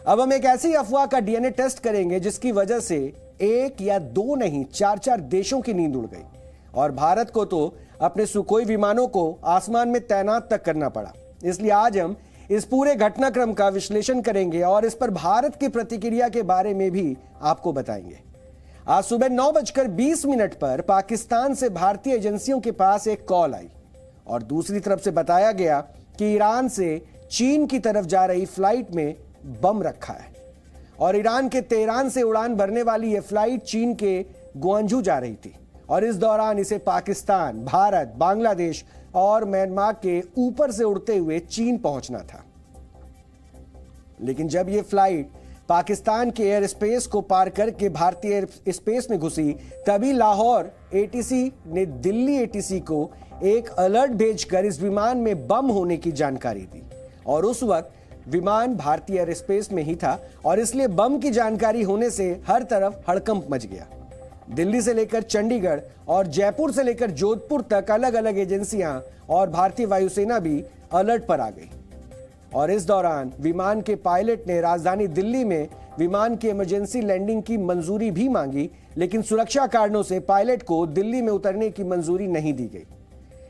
अब हम एक ऐसी अफवाह का डीएनए टेस्ट करेंगे जिसकी वजह से एक या दो नहीं चार चार देशों की नींद उड़ गई और भारत को तो अपने सुखोई विमानों को आसमान में तैनात तक करना पड़ा। इसलिए आज हम इस पूरे घटनाक्रम का विश्लेषण करेंगे और इस पर भारत की प्रतिक्रिया के बारे में भी आपको बताएंगे। आज सुबह 9:20 पर पाकिस्तान से भारतीय एजेंसियों के पास एक कॉल आई और दूसरी तरफ से बताया गया कि ईरान से चीन की तरफ जा रही फ्लाइट में बम रखा है और ईरान के तेहरान से उड़ान भरने वाली यह फ्लाइट चीन के ग्वांझू जा रही थी और इस दौरान इसे पाकिस्तान, भारत, बांग्लादेश और म्यांमार के ऊपर से उड़ते हुए चीन पहुंचना था। लेकिन जब यह फ्लाइट पाकिस्तान के एयर स्पेस को पार करके भारतीय एयर स्पेस में घुसी तभी लाहौर एटीसी ने दिल्ली एटीसी को एक अलर्ट भेजकर इस विमान में बम होने की जानकारी दी और उस वक्त विमान भारतीय एयर स्पेस में ही था और इसलिए बम की जानकारी होने से हर तरफ हड़कंप मच गया। दिल्ली से लेकर चंडीगढ़ और जयपुर से लेकर जोधपुर तक अलग अलग एजेंसियां और भारतीय वायुसेना भी अलर्ट पर आ गई और इस दौरान विमान के पायलट ने राजधानी दिल्ली में विमान की इमरजेंसी लैंडिंग की मंजूरी भी मांगी, लेकिन सुरक्षा कारणों से पायलट को दिल्ली में उतरने की मंजूरी नहीं दी गई।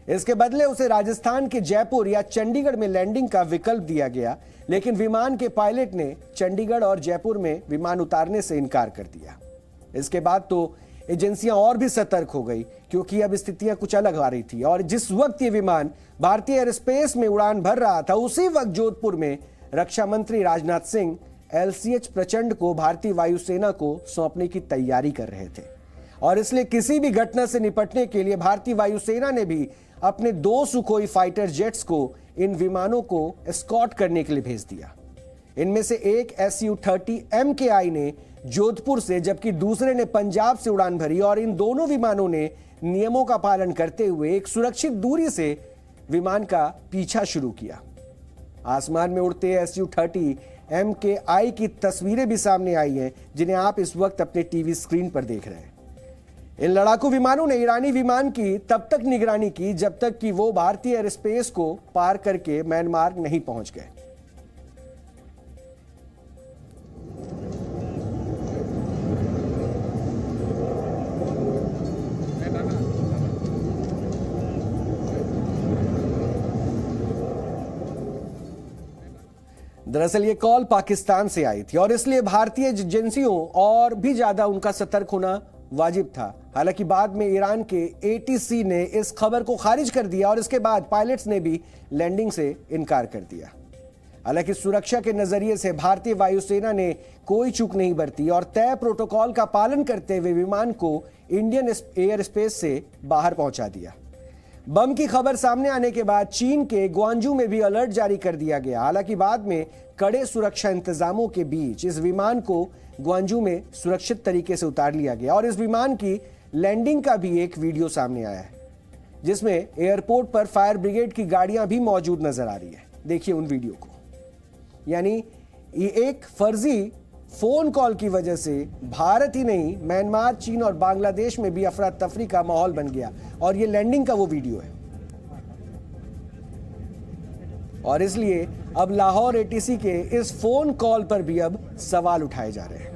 इसके बदले उसे राजस्थान के जयपुर या चंडीगढ़ में लैंडिंग का विकल्प दिया गया, लेकिन विमान के पायलट ने चंडीगढ़ और जयपुर में विमान उतारने से इनकार कर दिया। इसके बाद तो एजेंसियां और भी सतर्क हो गई क्योंकि अब स्थितियां कुछ अलग आ रही थी और जिस वक्त ये विमान भारतीय एयर स्पेस में उड़ान भर रहा था उसी वक्त जोधपुर में रक्षा मंत्री राजनाथ सिंह एलसीएच प्रचंड को भारतीय वायुसेना को सौंपने की तैयारी कर रहे थे और इसलिए किसी भी घटना से निपटने के लिए भारतीय वायुसेना ने भी अपने 2 सुखोई फाइटर जेट्स को इन विमानों को एस्कॉर्ट करने के लिए भेज दिया। इनमें से एक Su-30 MKI ने जोधपुर से जबकि दूसरे ने पंजाब से उड़ान भरी और इन दोनों विमानों ने नियमों का पालन करते हुए एक सुरक्षित दूरी से विमान का पीछा शुरू किया। आसमान में उड़ते Su-30 MKI की तस्वीरें भी सामने आई हैं जिन्हें आप इस वक्त अपने टीवी स्क्रीन पर देख रहे हैं। इन लड़ाकू विमानों ने ईरानी विमान की तब तक निगरानी की जब तक कि वो भारतीय एयर स्पेस को पार करके म्यांमार नहीं पहुंच गए। दरअसल ये कॉल पाकिस्तान से आई थी और इसलिए भारतीय एजेंसियों और भी ज्यादा उनका सतर्क होना वाजिब था। हालांकि बाद में ईरान के एटीसी ने इस खबर को खारिज कर दिया और इसके बाद पायलट्स ने भी लैंडिंग से इनकार कर दिया। हालांकि सुरक्षा के नजरिए से भारतीय वायुसेना ने कोई चूक नहीं बरती और तय प्रोटोकॉल का पालन करते हुए विमान को इंडियन एयर स्पेस से बाहर पहुंचा दिया। बम की खबर सामने आने के बाद चीन के ग्वांझू में भी अलर्ट जारी कर दिया गया। हालांकि बाद में कड़े सुरक्षा इंतजामों के बीच इस विमान को ग्वांझू में सुरक्षित तरीके से उतार लिया गया और इस विमान की लैंडिंग का भी एक वीडियो सामने आया है जिसमें एयरपोर्ट पर फायर ब्रिगेड की गाड़ियां भी मौजूद नजर आ रही है। देखिए उन वीडियो को। यानी ये एक फर्जी फोन कॉल की वजह से भारत ही नहीं म्यांमार, चीन और बांग्लादेश में भी अफरा तफरी का माहौल बन गया और ये लैंडिंग का वो वीडियो है और इसलिए अब लाहौर एटीसी के इस फोन कॉल पर भी अब सवाल उठाए जा रहे हैं।